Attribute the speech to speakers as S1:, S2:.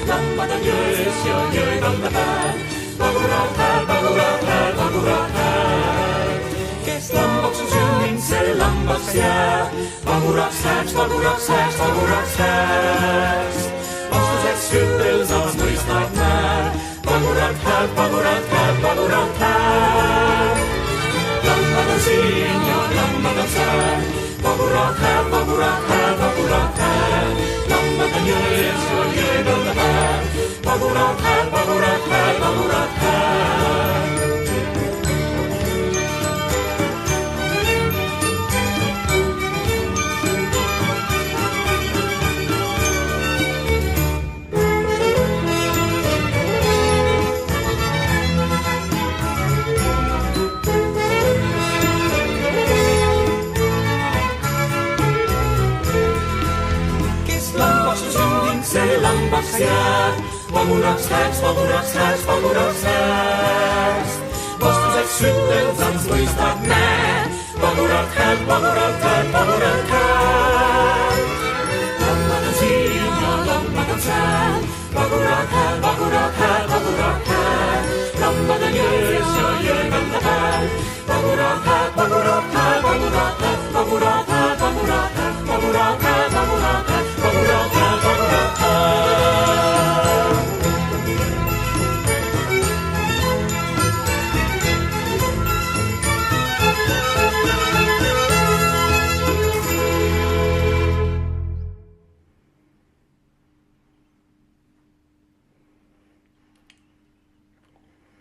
S1: lammadan göz ja göjdan bär. Vagurat här. Kes lambaksens jylling se lambaks jää. Vaguraks häks. Vastuseks skyttelsans muistat när. Vagurat här. Lammadan siin ja lammadan sää. Vagurat här. Lammadan gös ja göjdan bär. Vagurat här. Se lambaks jää. Vaguraks häks. Vastuseks skyttelsans muistat nää. Vagurat här. Lammadan siin ja lammadan sää.